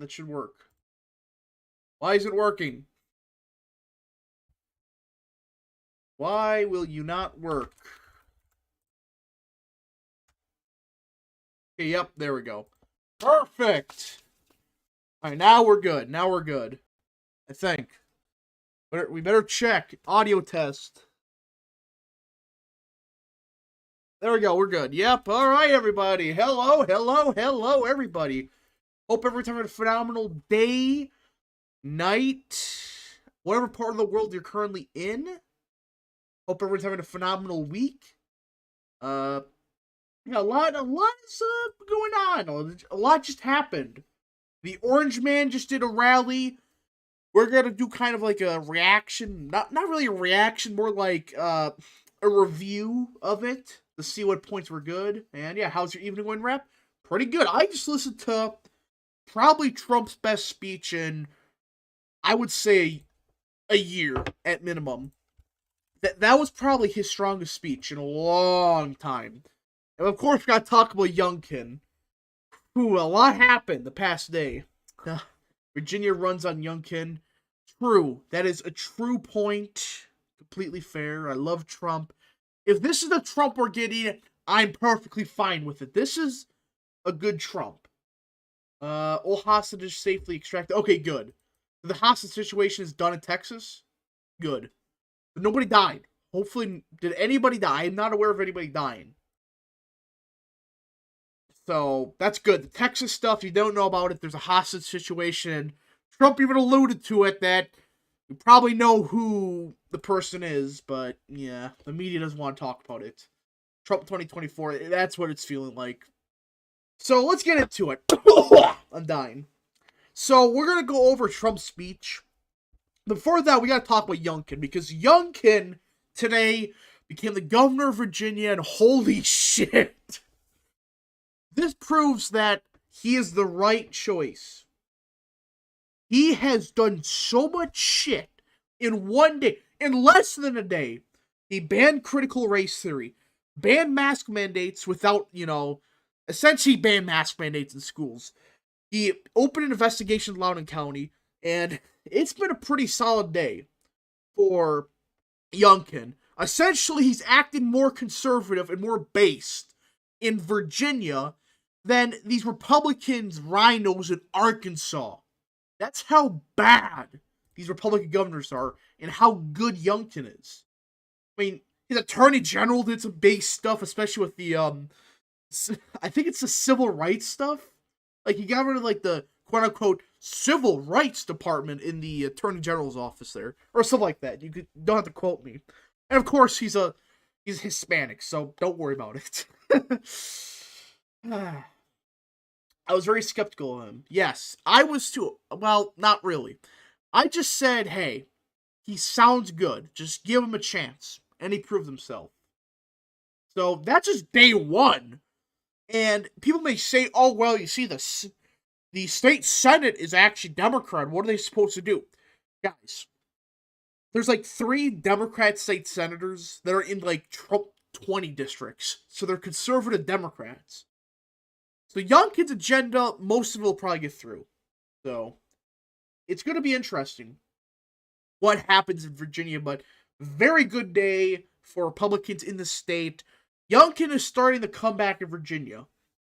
That should work. Why is it working? Why will you not work? Okay, yep, there we go. Perfect! Alright, now we're good. Now we're good. I think. But we better check. Audio test. There we go, we're good. Yep, alright, everybody. Hello, everybody. Hope everyone's having a phenomenal day, night, whatever part of the world you're currently in. Hope everyone's having a phenomenal week. Yeah, a lot is going on. A lot just happened. The Orange Man just did a rally. We're gonna do kind of like a reaction, not really a reaction, more like a review of it to see what points were good. And yeah, how's your evening going, Rep? Pretty good. I just listened to probably Trump's best speech in, I would say, a year at minimum. That was probably his strongest speech in a long time. And of course, we got to talk about Youngkin. Ooh, a lot happened the past day. Virginia runs on Youngkin. True. That is a true point. Completely fair. I love Trump. If this is the Trump we're getting, I'm perfectly fine with it. This is a good Trump. All hostages safely extracted. Okay, good. The hostage situation is done in Texas. Good. But nobody died. Hopefully, did anybody die? I'm not aware of anybody dying. So, that's good. The Texas stuff, you don't know about it. There's a hostage situation. Trump even alluded to it that you probably know who the person is, but yeah, the media doesn't want to talk about it. Trump 2024, that's what it's feeling like. So, let's get into it. I'm dying. So, we're going to go over Trump's speech. Before that, we got to talk about Youngkin, because Youngkin today became the governor of Virginia, and holy shit. This proves that he is the right choice. He has done so much shit in one day, in less than a day. He banned critical race theory, banned mask mandates without, essentially banned mask mandates in schools. He opened an investigation in Loudoun County, and it's been a pretty solid day for Youngkin. Essentially, he's acting more conservative and more based in Virginia than these Republicans, rhinos in Arkansas. That's how bad these Republican governors are and how good Youngkin is. I mean, his attorney general did some base stuff, especially with the, I think it's the civil rights stuff. Like, he got rid of, like, the quote-unquote civil rights department in the attorney general's office there. Or something like that. Don't have to quote me. And, of course, he's Hispanic, so don't worry about it. I was very skeptical of him. Yes, I was too. Well, not really. I just said, hey, he sounds good. Just give him a chance. And he proved himself. So, that's just day one. And people may say, oh, well, you see, the state senate is actually Democrat. What are they supposed to do? Guys, there's like 3 Democrat state senators that are in like Trump 20 districts. So they're conservative Democrats. So Youngkin's agenda, most of it will probably get through. So it's going to be interesting what happens in Virginia, but very good day for Republicans in the state. Youngkin is starting the comeback in Virginia.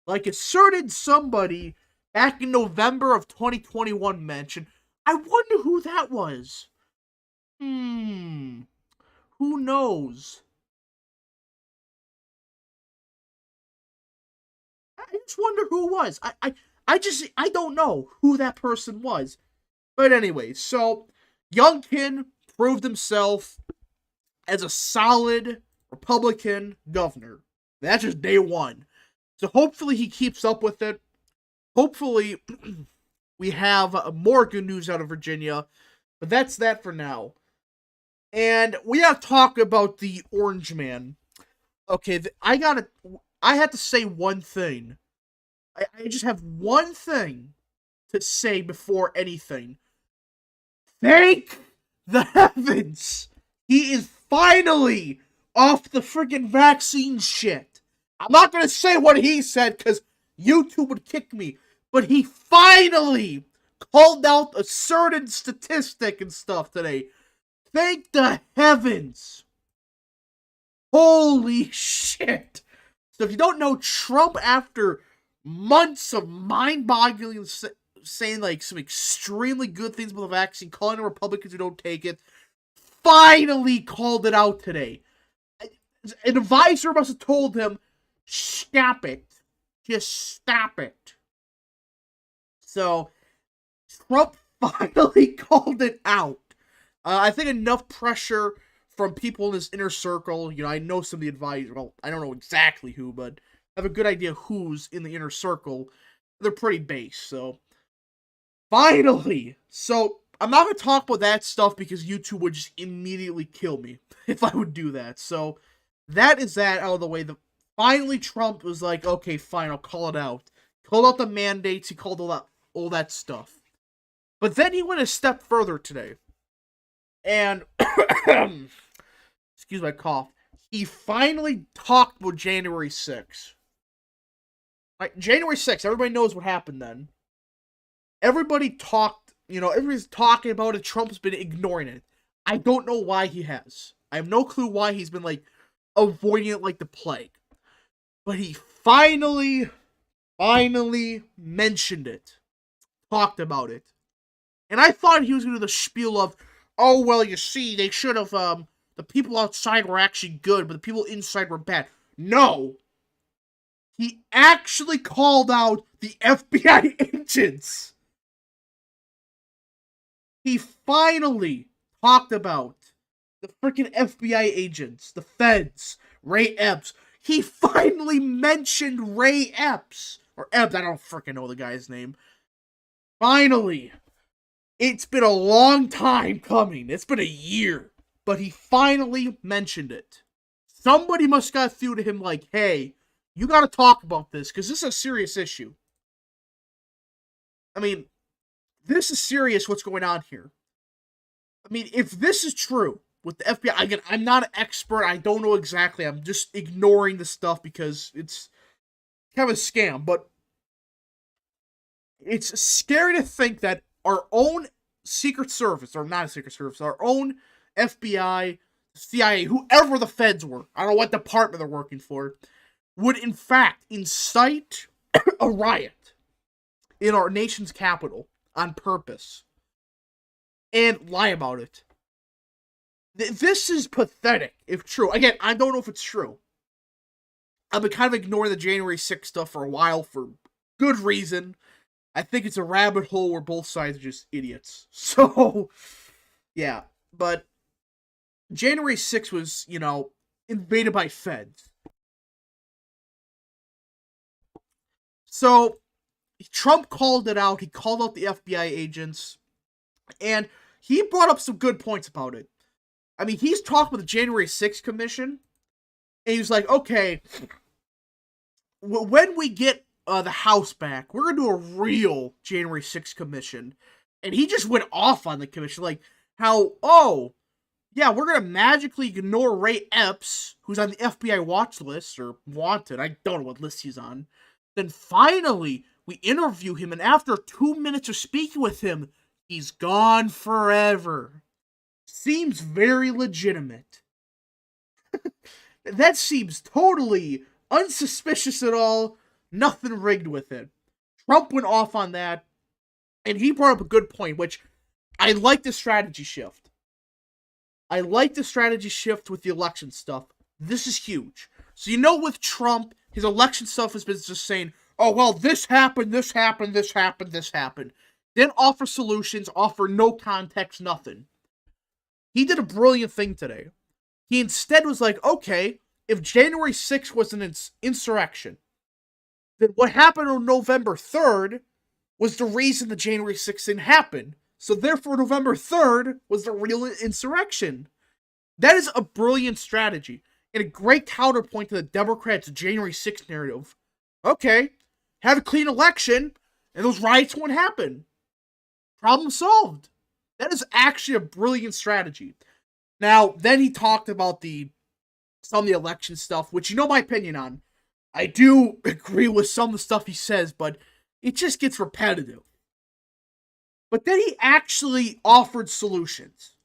Like a certain somebody back in November of 2021 mentioned. I wonder who that was. Who knows? I just wonder who it was. I don't know who that person was. But anyway, so Youngkin proved himself as a solid Republican governor. That's just day one. So hopefully he keeps up with it. Hopefully we have more good news out of Virginia. But that's that for now. And we have to talk about the Orange Man. Okay, I had to say one thing. I just have one thing to say before anything. Thank the heavens! He is finally off the freaking vaccine shit. I'm not gonna say what he said because YouTube would kick me. But he finally called out a certain statistic and stuff today. Thank the heavens. Holy shit. So if you don't know, Trump, after months of mind-boggling saying like some extremely good things about the vaccine, calling the Republicans who don't take it, finally called it out today. An advisor must have told him, stop it. Just stop it. So, Trump finally called it out. I think enough pressure from people in his inner circle. You know, I know some of the advisors. Well, I don't know exactly who, but I have a good idea who's in the inner circle. They're pretty base, so. Finally! So, I'm not going to talk about that stuff because YouTube would just immediately kill me if I would do that. So, that is that out of the way. Finally, Trump was like, okay, fine, I'll call it out. Called out the mandates, he called all that stuff. But then he went a step further today. And, excuse my cough, he finally talked about January 6th. Right, January 6th, everybody knows what happened then. Everybody talked, everybody's talking about it. Trump's been ignoring it. I don't know why he has. I have no clue why he's been, avoiding it like the plague. But he finally mentioned it. Talked about it. And I thought he was going to do the spiel of, oh, well, you see, they should have, the people outside were actually good, but the people inside were bad. No! He actually called out the FBI agents. He finally talked about the freaking FBI agents, the feds, Ray Epps. He finally mentioned Ray Epps. Or Epps, I don't freaking know the guy's name. Finally. It's been a long time coming. It's been a year. But he finally mentioned it. Somebody must got through to him like, hey, you gotta talk about this, because this is a serious issue. I mean, this is serious what's going on here. I mean, if this is true with the FBI, again, I'm not an expert, I don't know exactly, I'm just ignoring the stuff because it's kind of a scam, but it's scary to think that our own Secret Service, or not a Secret Service, our own FBI, CIA, whoever the feds were, I don't know what department they're working for, would in fact incite a riot in our nation's capital on purpose and lie about it. This is pathetic, if true. Again, I don't know if it's true. I've been kind of ignoring the January 6th stuff for a while for good reason. I think it's a rabbit hole where both sides are just idiots. So, yeah. But January 6th was, invaded by feds. So, Trump called it out. He called out the FBI agents. And he brought up some good points about it. I mean, he's talking with the January 6th Commission. And he was like, okay, when we get the House back, we're going to do a real January 6th Commission. And he just went off on the commission. Like, how, yeah, we're going to magically ignore Ray Epps, who's on the FBI watch list, or wanted. I don't know what list he's on. Then finally, we interview him, and after 2 minutes of speaking with him, he's gone forever. Seems very legitimate. That seems totally unsuspicious at all. Nothing rigged with it. Trump went off on that, and he brought up a good point, which I like the strategy shift. I like the strategy shift with the election stuff. This is huge. So with Trump, his election stuff has been just saying, oh, well, this happened, this happened, this happened, this happened. Didn't offer solutions, offer no context, nothing. He did a brilliant thing today. He instead was like, okay, if January 6th was an insurrection, then what happened on November 3rd was the reason the January 6th didn't happen. So therefore, November 3rd was the real insurrection. That is a brilliant strategy and a great counterpoint to the Democrats' January 6th narrative. Okay, have a clean election, and those riots won't happen. Problem solved. That is actually a brilliant strategy. Now, then he talked about some of the election stuff, which you know my opinion on. I do agree with some of the stuff he says, but it just gets repetitive. But then he actually offered solutions.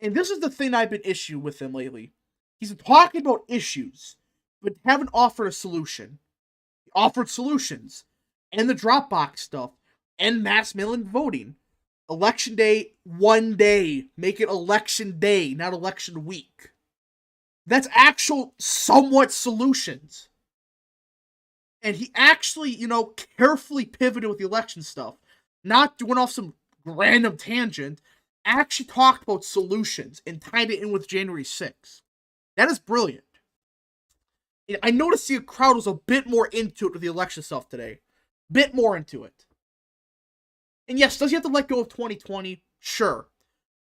And this is the thing I've been issue with him lately. He's been talking about issues, but haven't offered a solution. He offered solutions. And the Dropbox stuff. And mass mail-in voting. Election day, one day. Make it election day, not election week. That's actual somewhat solutions. And he actually, carefully pivoted with the election stuff. Not doing off some random tangent. Actually talked about solutions and tied it in with January 6th. That is brilliant. I noticed the crowd was a bit more into it with the election stuff today. Bit more into it. And yes, does he have to let go of 2020? Sure.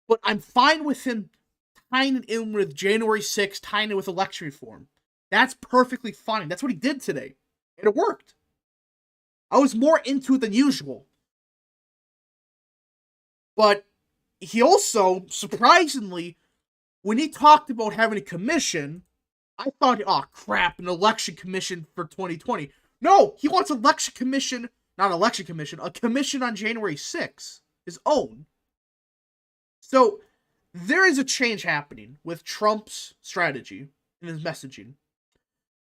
But I'm fine with him tying it in with January 6th, tying it with election reform. That's perfectly fine. That's what he did today. And it worked. I was more into it than usual. But he also, surprisingly, when he talked about having a commission, I thought, oh crap, an election commission for 2020. No, he wants election commission, not election commission, a commission on January 6th, his own. So there is a change happening with Trump's strategy and his messaging.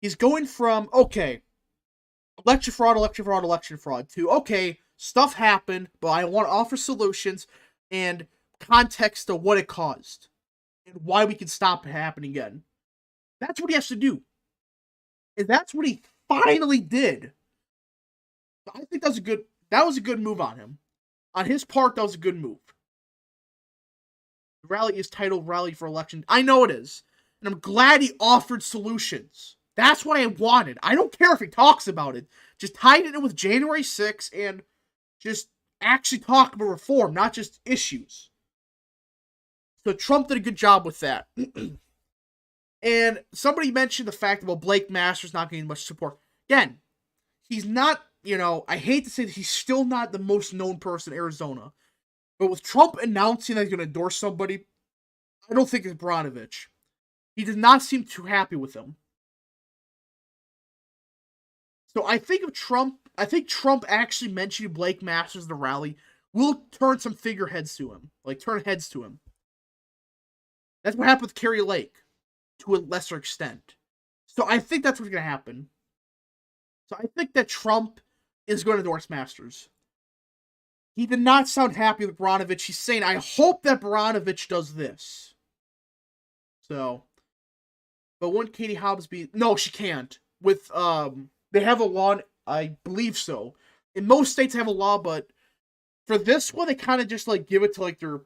He's going from, okay, election fraud, to, okay, stuff happened, but I want to offer solutions and context of what it caused and why we can stop it happening again. That's what he has to do. And that's what he finally did. I think that was a good move on him. On his part, that was a good move. The rally is titled Rally for Election. I know it is. And I'm glad he offered solutions. That's what I wanted. I don't care if he talks about it. Just tied it in with January 6th and just actually talk about reform, not just issues. So Trump did a good job with that. And somebody mentioned the fact about Blake Masters not getting much support. Again, he's not, I hate to say that he's still not the most known person in Arizona. But with Trump announcing that he's going to endorse somebody, I don't think it's Baranovich. He did not seem too happy with him. So I think Trump actually mentioning Blake Masters at the rally will turn some figureheads to him. Turn heads to him. That's what happened with Kerry Lake, to a lesser extent. So I think that's what's going to happen. So I think that Trump is going to endorse Masters. He did not sound happy with Baranovich. He's saying, I hope that Baranovich does this. So, but wouldn't Katie Hobbs be... No, she can't. With, they have a law, I believe so. In most states they have a law, but for this one, they kind of just, give it to, their,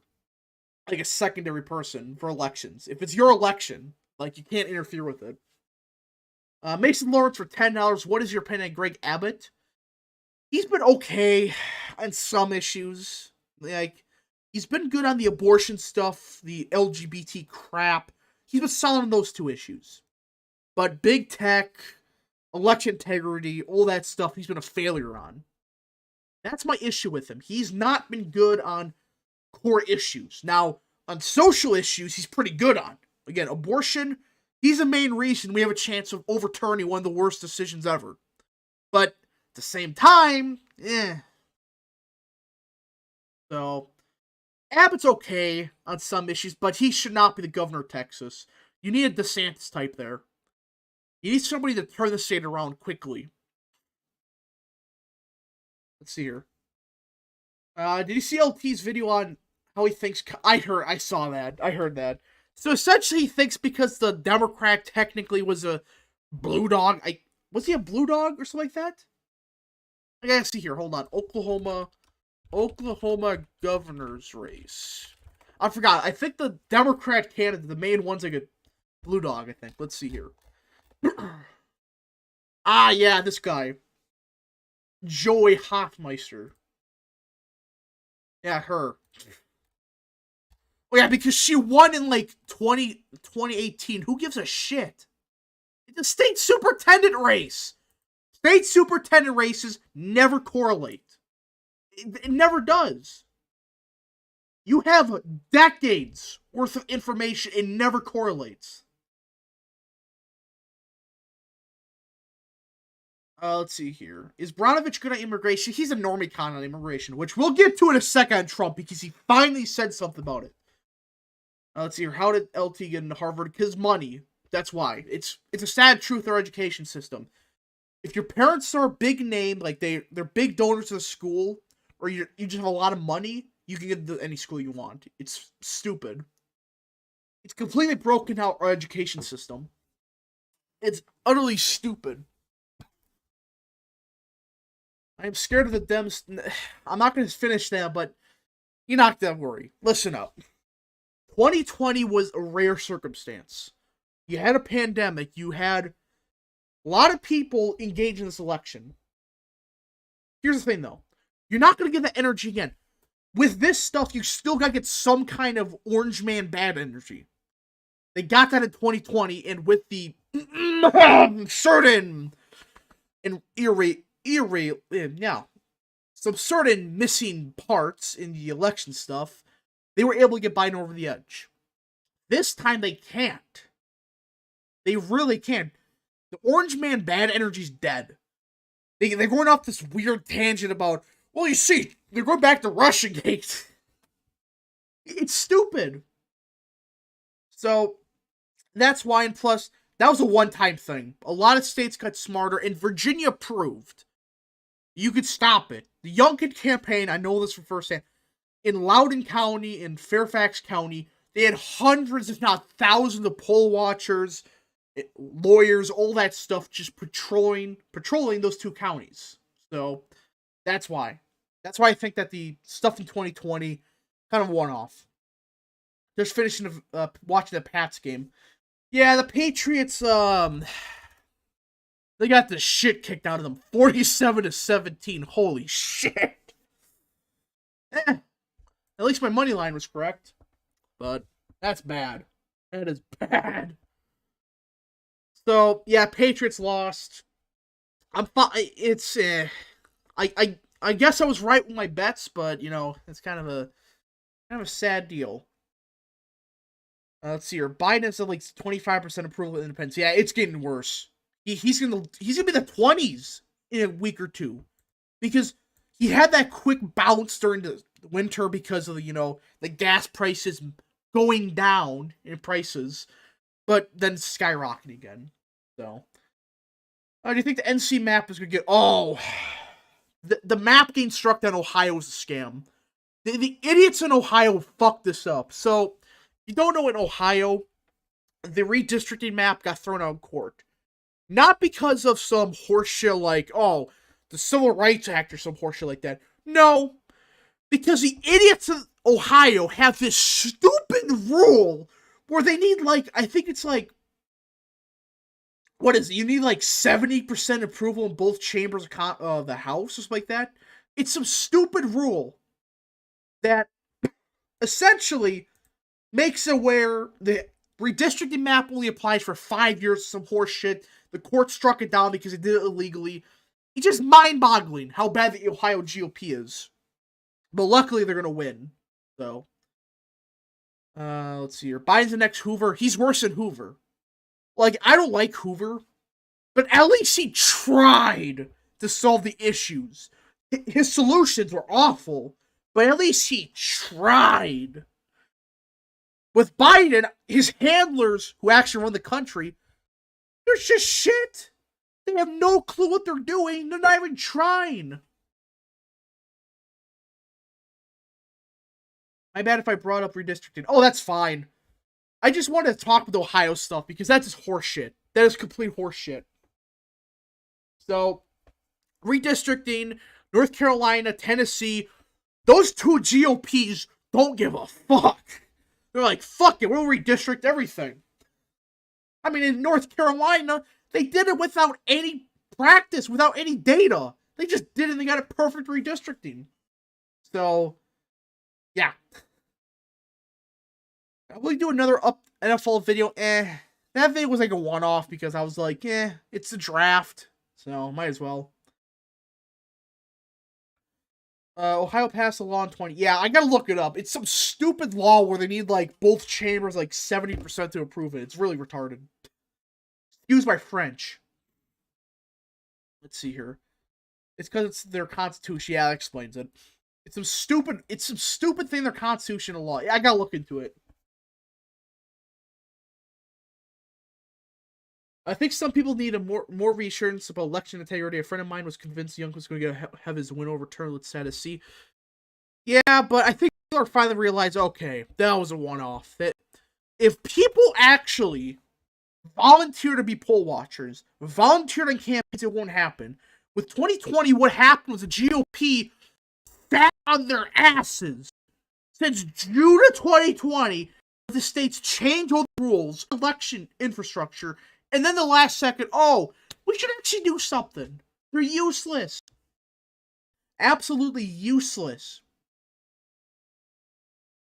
a secondary person for elections. If it's your election, you can't interfere with it. Mason Lawrence for $10. What is your opinion on Greg Abbott? He's been okay on some issues. He's been good on the abortion stuff, the LGBT crap. He's been solid on those two issues. But big tech, election integrity, all that stuff, he's been a failure on. That's my issue with him. He's not been good on core issues. Now, on social issues, he's pretty good on. Again, abortion, he's the main reason we have a chance of overturning one of the worst decisions ever. But at the same time, So, Abbott's okay on some issues, but he should not be the governor of Texas. You need a DeSantis type there. You need somebody to turn the state around quickly. Let's see here. Did you see LT's video on how he thinks... I heard that. So essentially he thinks because the Democrat technically was a blue dog... Was he a blue dog or something like that? I gotta see here. Hold on. Oklahoma governor's race. I forgot. I think the Democrat candidate, the main one's a blue dog, I think. Let's see here. Yeah, this guy. Joey Hoffmeister. Yeah, her. Well, yeah, because she won in 2018. Who gives a shit? It's a state superintendent race. State superintendent races never correlate. It never does. You have decades worth of information. It never correlates. Let's see here. Is Bronovich good at immigration? He's a normie con on immigration, which we'll get to in a second on Trump because he finally said something about it. Let's see here. How did LT get into Harvard? Because money. That's why. It's a sad truth of our education system. If your parents are a big name, like they're big donors to the school, or you just have a lot of money, you can get into any school you want. It's stupid. It's completely broken out our education system. It's utterly stupid. I'm scared of the Dems. I'm not going to finish that, but you're not going to worry. Listen up. 2020 was a rare circumstance. You had a pandemic. You had a lot of people engaged in this election. Here's the thing, though. You're not going to get that energy again. With this stuff, you still got to get some kind of orange man bad energy. They got that in 2020, and with the certain and some certain missing parts in the election stuff, they were able to get Biden over the edge. This time they can't. They really can't. The orange man bad energy's dead. They're going off this weird tangent about, well, you see, they're going back to Russiagate. It's stupid. So, that's why, and plus, that was a one-time thing. A lot of states got smarter, and Virginia proved you could stop it. The Youngkin campaign, I know this from firsthand, in Loudoun County, in Fairfax County, they had hundreds, if not thousands, of poll watchers, lawyers, all that stuff, just patrolling those two counties. So, that's why. That's why I think that the stuff in 2020 kind of won off. Just finishing watching the Pats game. Yeah, the Patriots, they got the shit kicked out of them. 47-17. Holy shit. At least my money line was correct. But that's bad. That is bad. So, yeah, Patriots lost. I'm fine. It's, I guess I was right with my bets, but, it's kind of a sad deal. Let's see here. Biden has like 25% approval of independence. Yeah, it's getting worse. He's gonna be the 20s in a week or two, because he had that quick bounce during the winter because of the gas prices going down in prices, but then skyrocketing again. So, do you think the NC map is gonna get? Oh, the map getting struck down Ohio is a scam. The idiots in Ohio fucked this up. So. You don't know, in Ohio, the redistricting map got thrown out in court. Not because of some horseshit like, oh, the Civil Rights Act or some horseshit like that. No. Because the idiots of Ohio have this stupid rule where they need, I think it's what is it? You need 70% approval in both chambers of the House or something like that. It's some stupid rule that essentially makes it where the redistricting map only applies for 5 years, some horse shit. The court struck it down because it did it illegally. It's just mind-boggling how bad the Ohio GOP is. But luckily, they're going to win. So, let's see here. Biden's the next Hoover. He's worse than Hoover. I don't like Hoover, but at least he tried to solve the issues. His solutions were awful, but at least he tried. With Biden, his handlers, who actually run the country, they're just shit. They have no clue what they're doing. They're not even trying. My bad if I brought up redistricting. Oh, that's fine. I just wanted to talk with Ohio stuff because that's just horseshit. That is complete horseshit. So, redistricting, North Carolina, Tennessee, those two GOPs don't give a fuck. They're like, fuck it, we'll redistrict everything. I mean, in North Carolina, they did it without any practice, without any data. They just did it and they got a perfect redistricting. So, yeah. I will do another NFL video. That video was like a one-off because I was like, it's a draft. So, might as well. Ohio passed a law in 20. Yeah, I gotta look it up. It's some stupid law where they need both chambers 70% to approve it. It's really retarded. Excuse my French. Let's see here. It's because it's their constitution. Yeah, that explains it. It's some stupid thing in their constitutional law. I gotta look into it. I think some people need a more reassurance about election integrity. A friend of mine was convinced Young was going to have his win overturned. Let's sad to see. Yeah, but I think people are finally realized, okay, that was a one-off. That if people actually volunteer to be poll watchers, volunteer in campaigns, it won't happen. With 2020, what happened was the GOP sat on their asses since June of 2020. The states changed all the rules, election infrastructure, and then the last second, oh, we should actually do something. They're useless. Absolutely useless.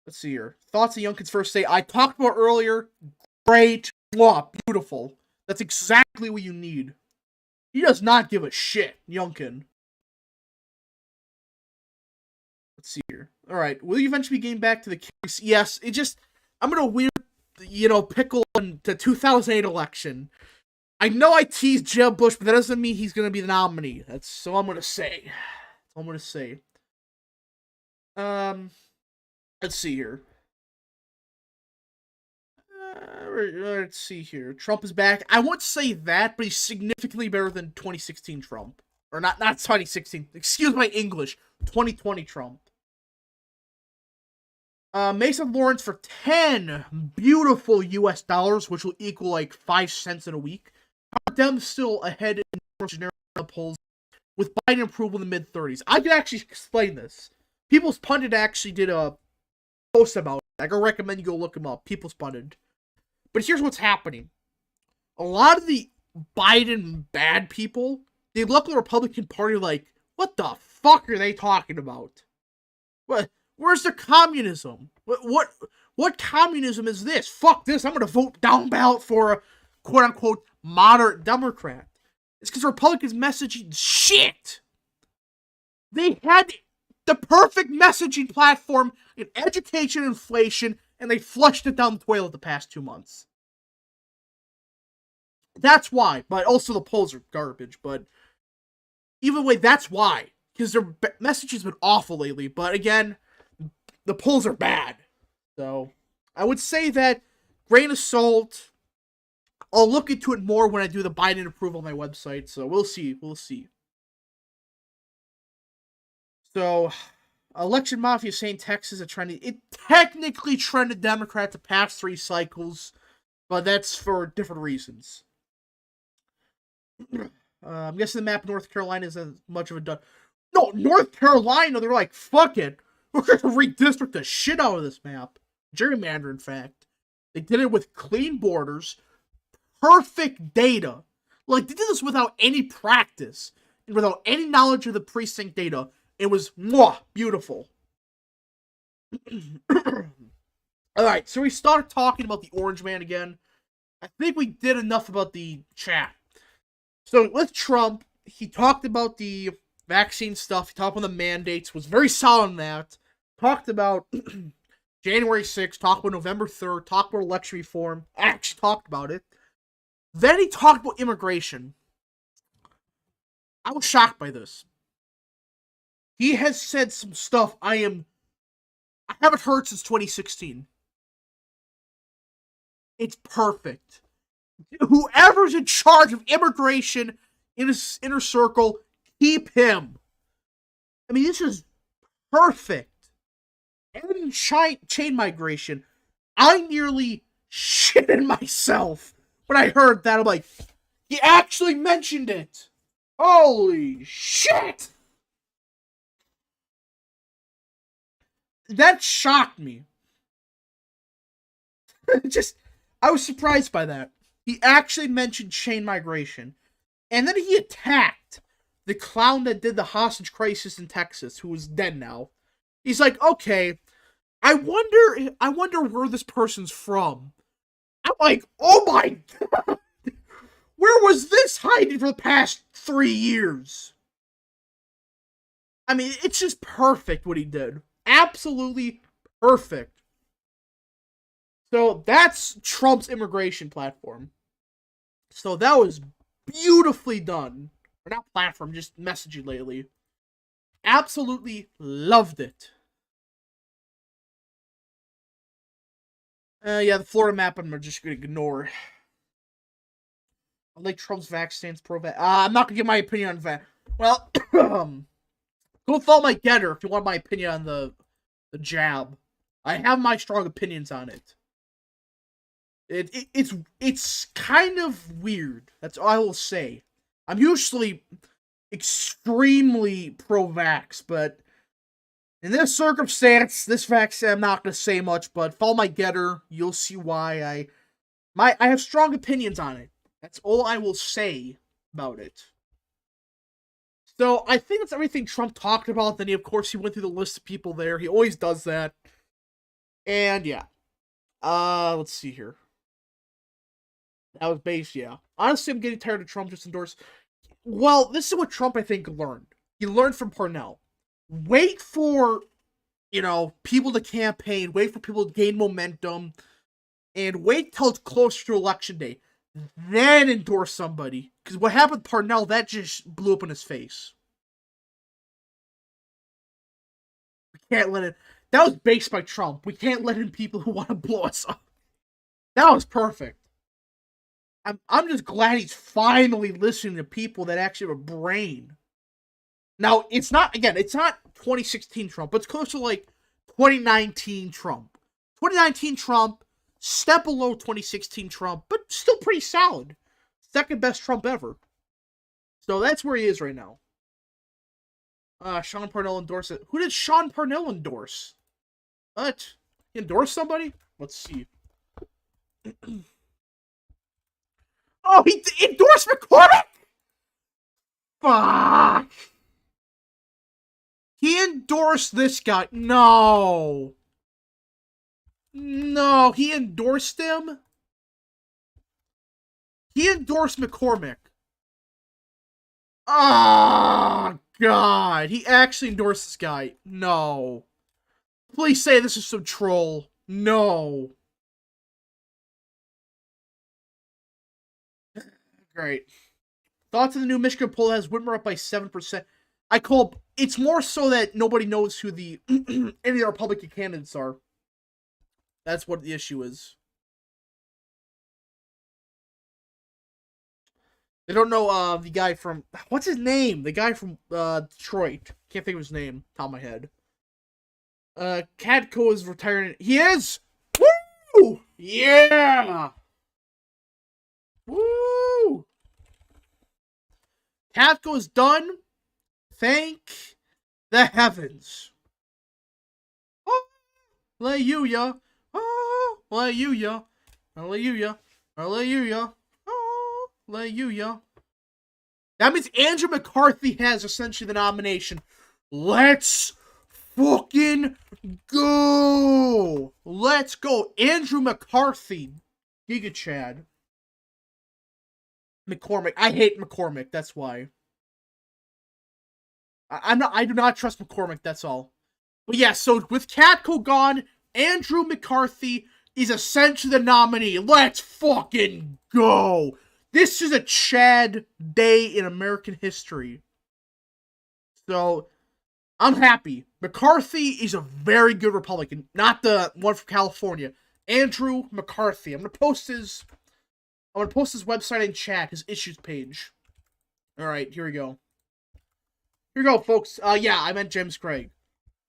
Let's see here. Thoughts of Youngkin's first day. I talked about earlier. Great. Wow, beautiful. That's exactly what you need. He does not give a shit, Youngkin. Let's see here. Alright, will you eventually be getting back to the case? Yes, I'm gonna weird, pickle on the 2008 election. I know I teased Jeb Bush, but that doesn't mean he's gonna be the nominee. That's all I'm gonna say. Let's see here. Let's see here. Trump is back. I won't say that, but he's significantly better than 2016 Trump. Or not 2016. Excuse my English. 2020 Trump. Mason Lawrence for 10 beautiful US dollars, which will equal like 5 cents in a week. Them still ahead in generic polls with Biden approval in the mid-30s. I can actually explain this. People's Pundit actually did a post about it. I can recommend you go look him up. People's Pundit. But here's what's happening. A lot of the Biden bad people, they look at the Republican Party like, what the fuck are they talking about? Where's the communism? What communism is this? Fuck this. I'm going to vote down ballot for a quote-unquote moderate Democrat. It's because Republicans messaging shit. They had the perfect messaging platform in education, inflation, and they flushed it down the toilet the past 2 months. That's why. But also the polls are garbage. But either way, that's why. Because their message has been awful lately. But again, the polls are bad. So I would say that grain of salt. I'll look into it more when I do the Biden approval on my website. So we'll see. So, election mafia saying Texas is it technically trended Democrat the past 3 cycles, but that's for different reasons. I'm guessing the map of North Carolina isn't much of a done. No, North Carolina, they're like, fuck it. We're going to redistrict the shit out of this map. Gerrymander, in fact. They did it with clean borders, perfect data. Like, they did this without any practice and without any knowledge of the precinct data. It was beautiful. Alright, so we start talking about the Orange Man again. I think we did enough about the chat. So with Trump, he talked about the vaccine stuff. He talked about the mandates. Was very solid on that. Talked about January 6th. Talked about November 3rd. Talked about election reform. Actually talked about it. Then he talked about immigration. I was shocked by this. He has said some stuff I haven't heard since 2016. It's perfect. Whoever's in charge of immigration in his inner circle, keep him. I mean, this is perfect. And chain migration. I nearly shitted myself when I heard that. I'm like, he actually mentioned it. Holy shit! That shocked me. I was surprised by that. He actually mentioned chain migration. And then he attacked the clown that did the hostage crisis in Texas, who is dead now. He's like, okay, I wonder where this person's from. I'm like, oh my god! Where was this hiding for the past 3 years? I mean, it's just perfect what he did. Absolutely perfect. So that's Trump's immigration platform. So that was beautifully done. or not platform, just messaging lately. Absolutely loved it. Yeah, the Florida map I'm just gonna ignore. I like Trump's vax stance, pro-vax. I'm not gonna give my opinion on vax. Well, go follow my getter if you want my opinion on the jab. I have my strong opinions on it. It's kind of weird. That's all I will say. I'm usually extremely pro-vax, but in this circumstance, this vaccine, I'm not gonna say much. But follow my getter, you'll see why I have strong opinions on it. That's all I will say about it. So I think that's everything Trump talked about. Then of course he went through the list of people there. He always does that. And yeah. Let's see here. That was base, yeah. Honestly, I'm getting tired of Trump just endorse. Well, this is what Trump, I think, learned. He learned from Parnell. Wait for, people to campaign. Wait for people to gain momentum. And wait till it's closer to election day. Then endorse somebody. Because what happened with Parnell, that just blew up in his face. We can't let it... That was based by Trump. We can't let in people who want to blow us up. That was perfect. I'm just glad he's finally listening to people that actually have a brain. Now, it's not 2016 Trump, but it's close to like 2019 Trump. 2019 Trump, step below 2016 Trump, but still pretty solid. Second best Trump ever. So that's where he is right now. Sean Parnell endorsed it. Who did Sean Parnell endorse? What? He endorsed somebody? Let's see. Oh, he endorsed McCormick? Fuck. He endorsed this guy. No. No, he endorsed him? He endorsed McCormick. Oh, God. He actually endorsed this guy. No. Please say this is some troll. No. Great. Thoughts on the new Michigan poll has Whitmer up by 7%. It's more so that nobody knows who the any of the Republican candidates are. That's what the issue is. They don't know the guy from... What's his name? The guy from Detroit. Can't think of his name. Top of my head. Cadco is retiring. He is! Woo! Yeah! Woo! Cadco is done. Thank the heavens. Oh, hallelujah. Oh, hallelujah. Hallelujah. Hallelujah. Oh, hallelujah. That means Andrew McCarthy has essentially the nomination. Let's fucking go. Let's go. Andrew McCarthy. Giga Chad. McCormick. I hate McCormick. That's why. I do not trust McCormick. That's all. But yeah, so with Catco gone, Andrew McCarthy is essentially the nominee. Let's fucking go. This is a Chad day in American history. So, I'm happy. McCarthy is a very good Republican. Not the one from California. Andrew McCarthy. I'm gonna post his website in chat, his issues page. Alright, here we go. Here we go, folks. Yeah, I meant James Craig.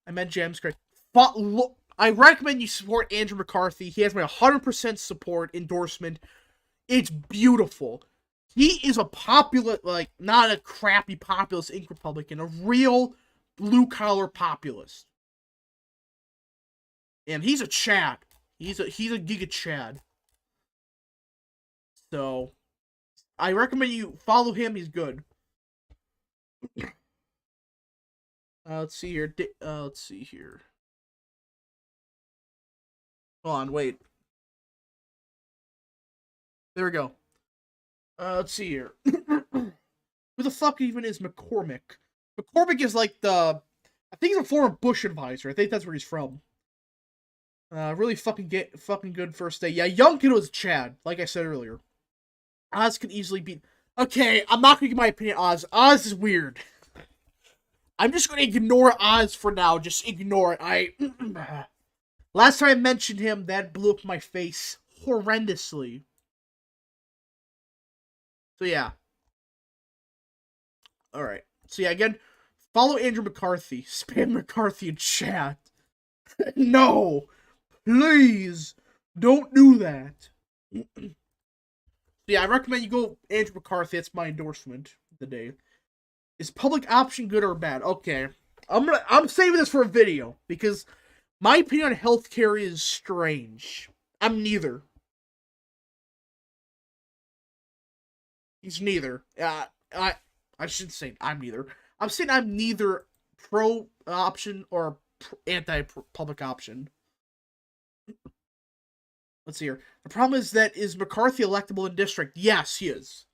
But look, I recommend you support Andrew McCarthy. He has my 100% support endorsement. It's beautiful. He is a popular, not a crappy populist ink Republican, a real blue-collar populist. And he's a Chad. He's a giga Chad. So, I recommend you follow him. He's good. Let's see here. Hold on, wait. There we go. Let's see here. Who the fuck even is McCormick? McCormick is like I think he's a former Bush advisor. I think that's where he's from. Really fucking good first day. Yeah, Youngkin was Chad, like I said earlier. Oz could easily beat... Okay, I'm not gonna give my opinion on Oz. Oz is weird. I'm just gonna ignore Oz for now. Just ignore it. Last time I mentioned him, that blew up my face horrendously. So yeah. Alright. So yeah, again, follow Andrew McCarthy. Spam McCarthy in chat. No! Please! Don't do that. Yeah, I recommend you go Andrew McCarthy. That's my endorsement of the day. Is public option good or bad? Okay. I'm saving this for a video because my opinion on healthcare is strange. I'm neither. He's neither. I shouldn't say I'm neither. I'm saying I'm neither pro option or anti public option. Let's see here. The problem is McCarthy electable in district? Yes, he is.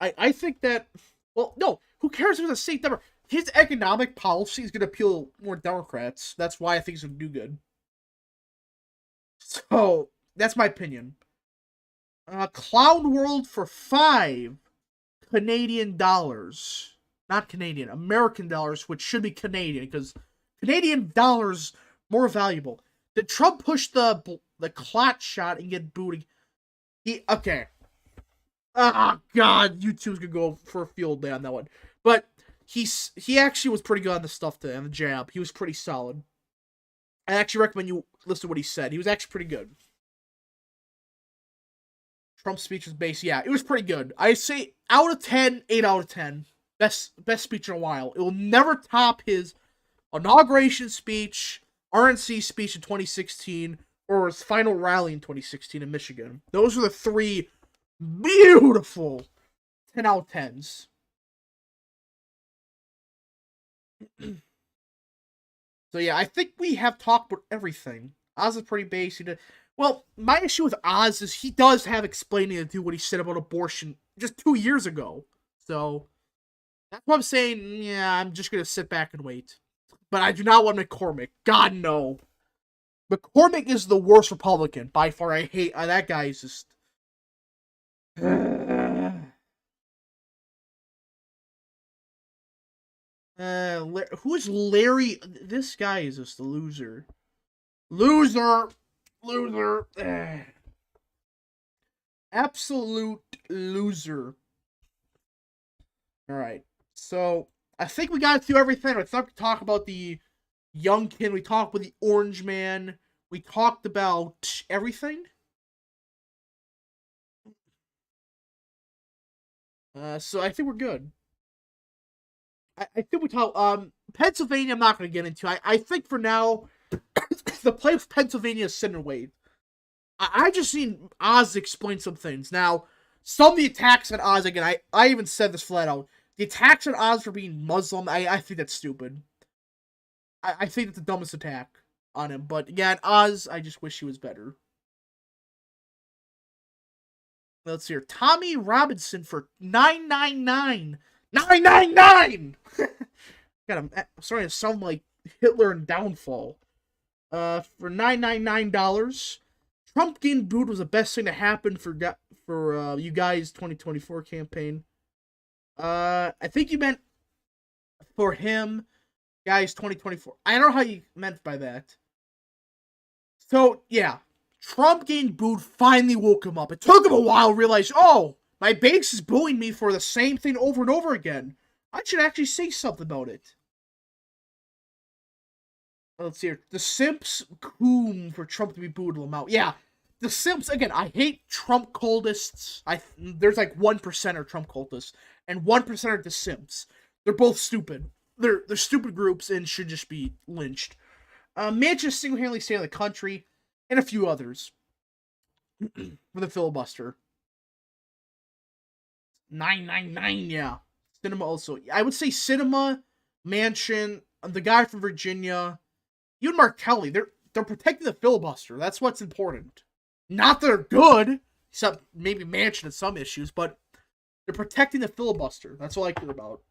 I think that, well, no, who cares if it's a state number? His economic policy is going to appeal more Democrats. That's why I think he's going to do good. So, that's my opinion. Clown World for $5 Canadian. Not Canadian, American dollars, which should be Canadian, because Canadian dollars more valuable. Did Trump push the clot shot and get booted? Okay. Oh God, YouTube's gonna go for a field day on that one. But he actually was pretty good on the stuff on the jab. He was pretty solid. I actually recommend you listen to what he said. He was actually pretty good. Trump's speech was based. Yeah, it was pretty good. I say out of 10, 8 out of 10. Best speech in a while. It will never top his inauguration speech, RNC speech in 2016, or his final rally in 2016 in Michigan. Those are the three beautiful 10 out of 10s. So yeah, I think we have talked about everything. Oz is pretty basic. Well, my issue with Oz is he does have explaining to do what he said about abortion just 2 years ago. So that's what I'm saying. Yeah, I'm just gonna sit back and wait. But I do not want McCormick. God no. McCormick is the worst Republican by far. I hate that guy. Is just. Who is Larry? This guy is just a loser. Loser. Absolute loser. Alright. So, I think we got through everything. Let's talk about the Youngkin. We talked about the Orange Man. We talked about everything. So I think we're good. I think we talk. Pennsylvania, I'm not going to get into. I think for now, the play with Pennsylvania is sit and wait. I just seen Oz explain some things. Now, some of the attacks on Oz, again, I even said this flat out. The attacks on Oz for being Muslim, I think that's stupid. I think it's the dumbest attack on him. But again, Oz, I just wish he was better. Let's see here. Tommy Robinson for $9.99. $9.99! God, I'm starting to sound like Hitler in Downfall. For $9.99. Trump getting booed was the best thing to happen for you guys' 2024 campaign. I think you meant for him, guys, 2024. I don't know how you meant by that. So, yeah. Trump getting booed finally woke him up. It took him a while to realize, oh, my base is booing me for the same thing over and over again. I should actually say something about it. Let's see here. The Simps coom for Trump to be booed will out. Yeah, the Simps, again, I hate Trump cultists. There's like 1% are Trump cultists, and 1% are the Simps. They're both stupid. They're stupid groups and should just be lynched. Manchin single-handedly saved the country, and a few others. For the filibuster. 999, yeah. Cinema also. I would say Cinema, Manchin, the guy from Virginia, even Mark Kelly. They're protecting the filibuster. That's what's important. Not that they're good, except maybe Manchin in some issues, but they're protecting the filibuster. That's all I care about.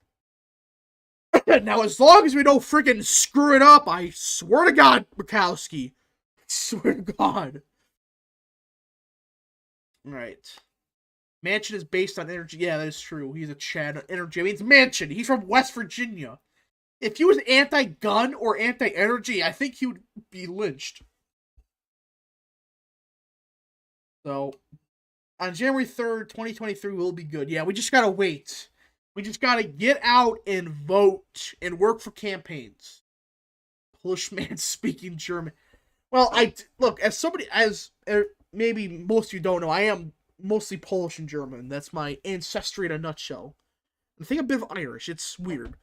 Now, as long as we don't freaking screw it up, I swear to God, Murkowski. I swear to God. Alright. Mansion is based on energy. Yeah, that is true. He's a Chad. Energy. I mean, it's Mansion. He's from West Virginia. If he was anti-gun or anti-energy, I think he would be lynched. So, on January 3rd, 2023, we'll be good. Yeah, we just gotta wait. We just gotta get out and vote and work for campaigns. Polish man speaking German. Well, look, as somebody, maybe most of you don't know, I am mostly Polish and German. That's my ancestry in a nutshell. I think a bit of Irish. It's weird.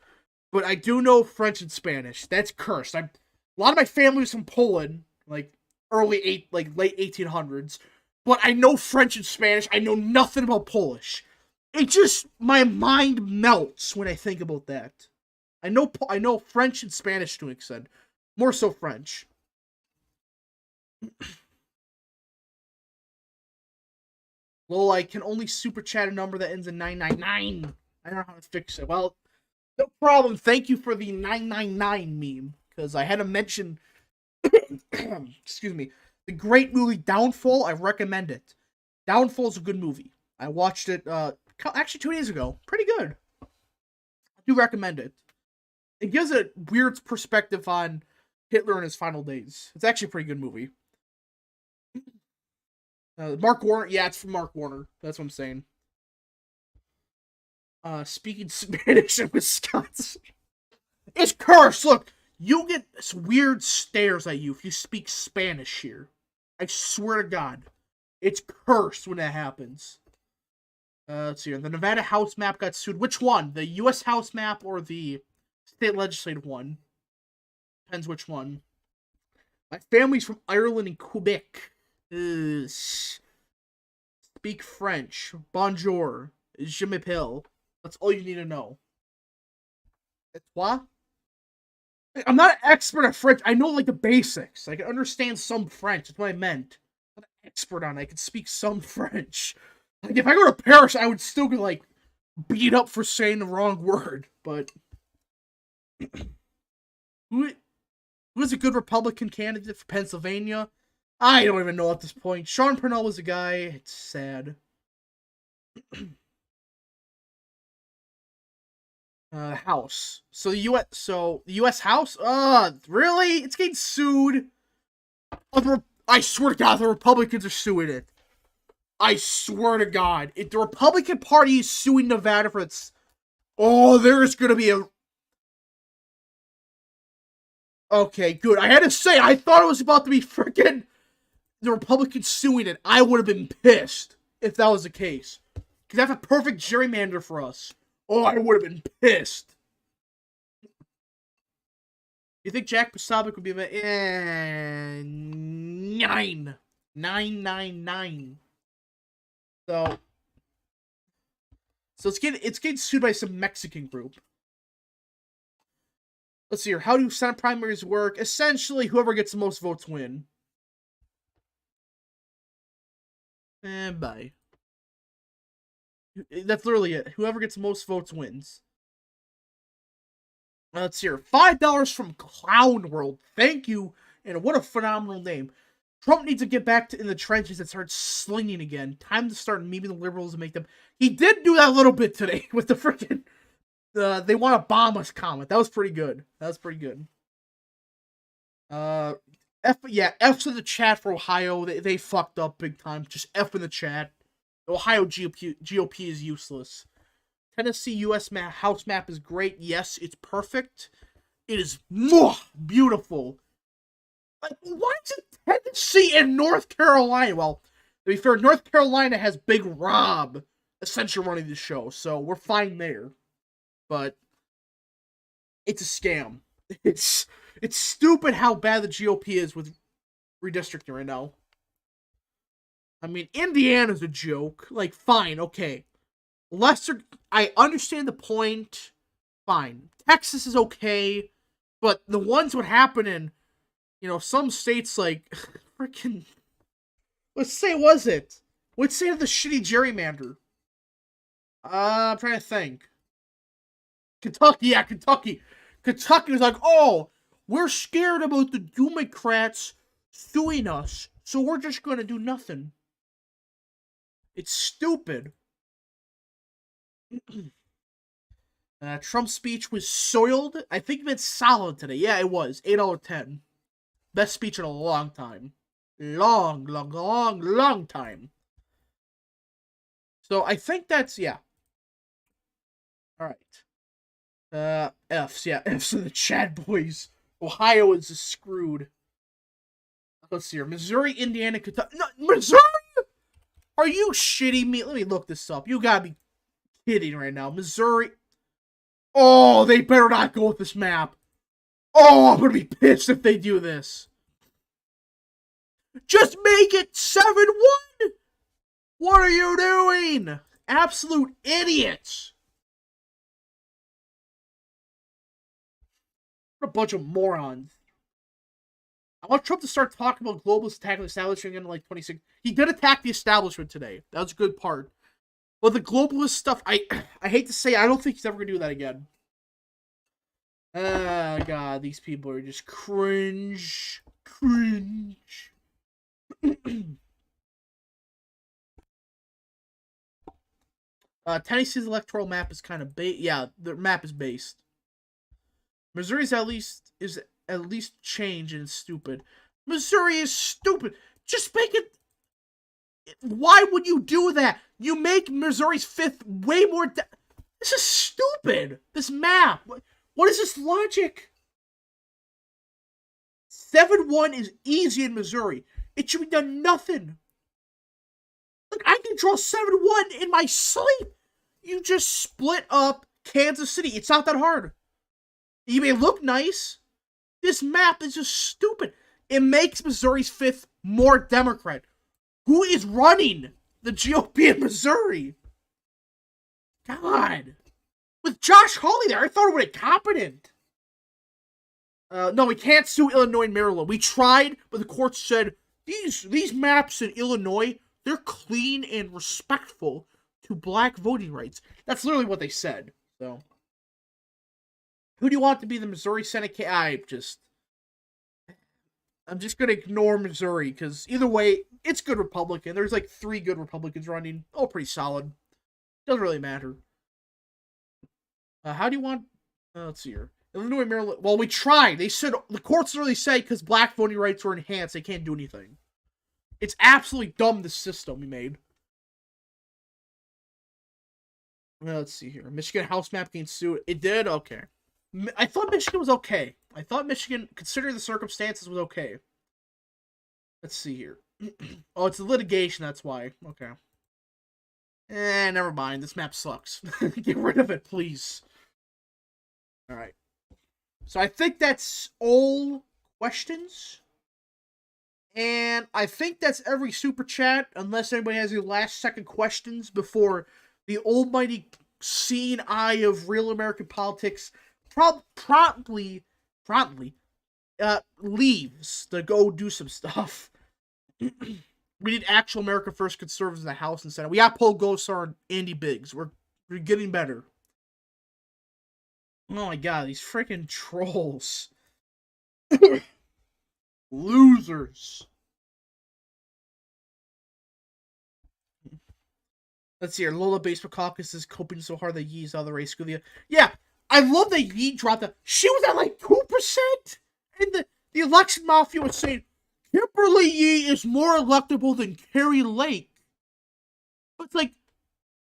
But I do know French and Spanish. That's cursed. A lot of my family is from Poland, like late 1800s. But I know French and Spanish. I know nothing about Polish. It just, my mind melts when I think about that. I know French and Spanish to an extent. More so French. Lol, I can only super chat a number that ends in 999. I don't know how to fix it. Well, no problem. Thank you for the 999 meme. Because I had to mention, excuse me, the great movie Downfall. I recommend it. Downfall is a good movie. I watched it actually 2 days ago. Pretty good. I do recommend it. It gives a weird perspective on Hitler in his final days. It's actually a pretty good movie. Mark Warner. Yeah, it's from Mark Warner. That's what I'm saying. Speaking Spanish in Wisconsin. It's cursed. Look, you get weird stares at you if you speak Spanish here. I swear to God. It's cursed when that happens. Let's see. The Nevada House map got sued. Which one? The U.S. House map or the state legislative one? Depends which one. My family's from Ireland and Quebec. Speak French. Bonjour. Je m'appelle. That's all you need to know. Et toi? I'm not an expert at French. I know, like, the basics. I can understand some French. That's what I meant. I'm not an expert on it. I can speak some French. Like, if I go to Paris, I would still get, like, beat up for saying the wrong word. But who is a good Republican candidate for Pennsylvania? I don't even know at this point. Sean Parnell was a guy. It's sad. House. So the U.S. House? Really? It's getting sued. I swear to God, the Republicans are suing it. I swear to God. If the Republican Party is suing Nevada for its... Oh, there's gonna be a... Okay, good. I had to say, I thought it was about to be freaking the Republicans suing it. I would have been pissed if that was the case. Because that's a perfect gerrymander for us. Oh, I would have been pissed. You think Jack Posobiec would be about 999? So it's getting sued by some Mexican group. Let's see here. How do Senate primaries work? Essentially, whoever gets the most votes win. And bye. That's literally it. Whoever gets the most votes wins. Let's see here. $5 from Clown World. Thank you. And what a phenomenal name. Trump needs to get back in the trenches and start slinging again. Time to start memeing the liberals and make them... He did do that a little bit today with the freaking... they want to bomb us comment. That was pretty good. F's in the chat for Ohio. They fucked up big time. Just F in the chat. The Ohio GOP is useless. Tennessee U.S. House map is great. Yes, it's perfect. It is beautiful. Like, why is it Tennessee and North Carolina? Well, to be fair, North Carolina has Big Rob essentially running the show, so we're fine there. But it's a scam. It's stupid how bad the GOP is with redistricting right now. I mean, Indiana's a joke. Like, fine, okay. I understand the point. Fine. Texas is okay. But the ones what happen in, some states like, freaking, let's say the shitty gerrymander. I'm trying to think. Kentucky, yeah, Kentucky. Kentucky was like, oh, we're scared about the Democrats suing us, so we're just going to do nothing. It's stupid. Trump's speech was soiled. I think it's solid today. Yeah, it was. 8 out of 10. Best speech in a long time. Long time. So I think that's, yeah. Alright. F's. Yeah, F's in the chat, boys. Ohio is screwed. Let's see here. Missouri, Indiana, Kentucky. No, Missouri? Are you shitting me? Let me look this up. You gotta be kidding right now. Missouri. Oh, they better not go with this map. Oh, I'm gonna be pissed if they do this. Just make it 7-1! What are you doing? Absolute idiots. What a bunch of morons. I want Trump to start talking about globalists attacking the establishment in like 26. He did attack the establishment today. That was a good part. But the globalist stuff, I hate to say, I don't think he's ever going to do that again. God, these people are just cringe. Cringe. Tennessee's electoral map is kind of yeah, the map is based. Missouri's at least change and stupid. Missouri is stupid. Just make it. Why would you do that? You make Missouri's 5th way more. This is stupid. This map. What is this logic? 7-1 is easy in Missouri. It should be done nothing. Like, I can draw 7-1 in my sleep. You just split up Kansas City. It's not that hard. You may look nice. This map is just stupid. It makes Missouri's 5th more Democrat. Who is running the GOP in Missouri? God. With Josh Hawley there, I thought it would be competent. No, we can't sue Illinois and Maryland. We tried, but the court said, these maps in Illinois, they're clean and respectful to black voting rights. That's literally what they said. So, who do you want to be the Missouri Senate? I'm just going to ignore Missouri, because either way, it's good Republican. There's like 3 good Republicans running. Oh, pretty solid. Doesn't really matter. How do you want... let's see here. Illinois, Maryland... Well, we tried. They said... The courts literally say because black voting rights were enhanced, they can't do anything. It's absolutely dumb, the system we made. Let's see here. Michigan House map getting sued. It did? Okay. I thought Michigan was okay. I thought Michigan, considering the circumstances, was okay. Let's see here. Oh, it's the litigation, that's why. Okay. Never mind. This map sucks. Get rid of it, please. Alright. So I think that's all questions. And I think that's every super chat, unless anybody has any last second questions before the almighty seeing eye of real American politics promptly leaves to go do some stuff. We need actual America First conservatives in the House and Senate. We got Paul Gosar and Andy Biggs. We're getting better. Oh my god, these freaking trolls. Losers. Let's see here. Lola Baseball Caucus is coping so hard that Yee's out of the race. Yeah, I love that Yee dropped that. She was at like 2%. And the election mafia was saying, Kimberly Yee is more electable than Carrie Lake. It's like,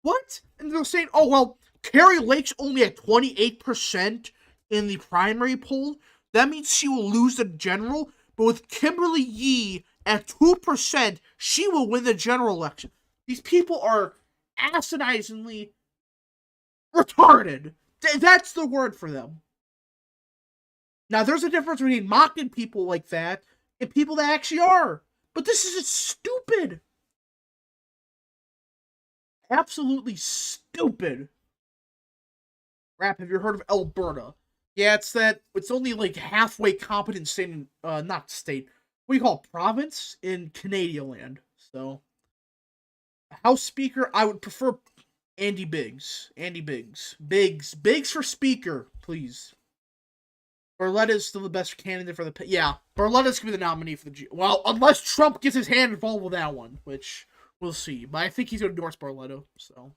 what? And they're saying, oh, well, Carrie Lake's only at 28% in the primary poll. That means she will lose the general. But with Kimberly Yee at 2%, she will win the general election. These people are asinizingly retarded. That's the word for them. Now, there's a difference between mocking people like that and people that actually are. But this is just stupid. Absolutely stupid. Rap, have you heard of Alberta? Yeah, it's only like halfway competent state in, not state, what do you call it, province in Canadian land. So, House Speaker, I would prefer Andy Biggs. Andy Biggs. Biggs for Speaker, please. Barletta's still the best candidate for the... Yeah, Barletta's going to be the nominee for the... Well, unless Trump gets his hand involved with that one, which We'll see. But I think he's going to endorse Barletta. So,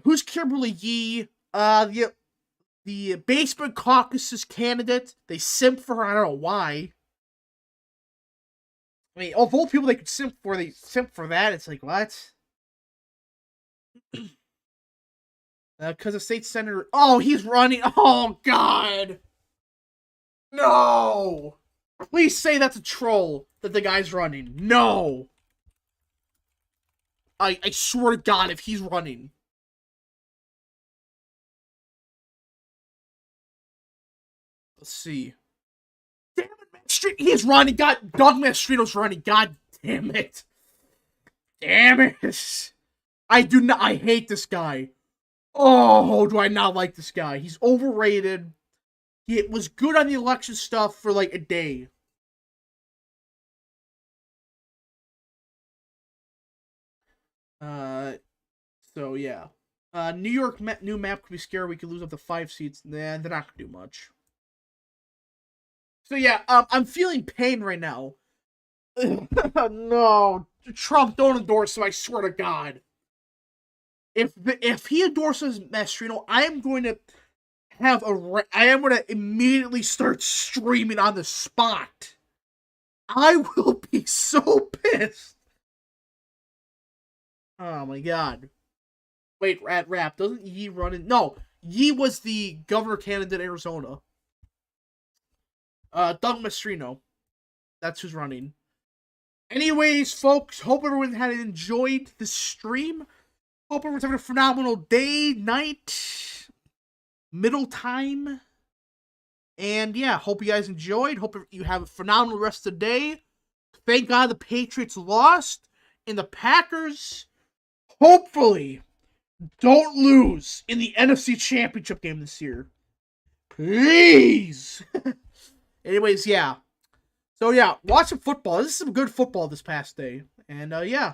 who's Kimberly Yee? The basement caucus's candidate. They simp for her. I don't know why. I mean, of all people they could simp for, they simp for that. It's like, what? Because the state senator... Oh, he's running. Oh, God. No. Please say that's a troll that the guy's running. No. I swear to God, if he's running. Let's see. Damn it, Mastrino. He's running. God, Doug Mastrino's running. God damn it. Damn it. I hate this guy. Oh, do I not like this guy. He's overrated. He was good on the election stuff for like a day. So yeah. New York new map could be scary. We could lose up to 5 seats. Nah, they're not gonna do much. So yeah, I'm feeling pain right now. No, Trump, don't endorse him. I swear to God. If he endorses Mastrino, I am going to immediately start streaming on the spot. I will be so pissed. Oh my God. Wait, Rap, doesn't Yee run in? No, Yee was the governor candidate in Arizona. Doug Mastrino. That's who's running. Anyways, folks, hope everyone had enjoyed the stream. Hope everyone's having a phenomenal day, night, middle time. And yeah, hope you guys enjoyed. Hope you have a phenomenal rest of the day. Thank God the Patriots lost. And the Packers, hopefully, don't lose in the NFC Championship game this year. Please. Anyways, yeah. So yeah, watch some football. This is some good football this past day. And yeah.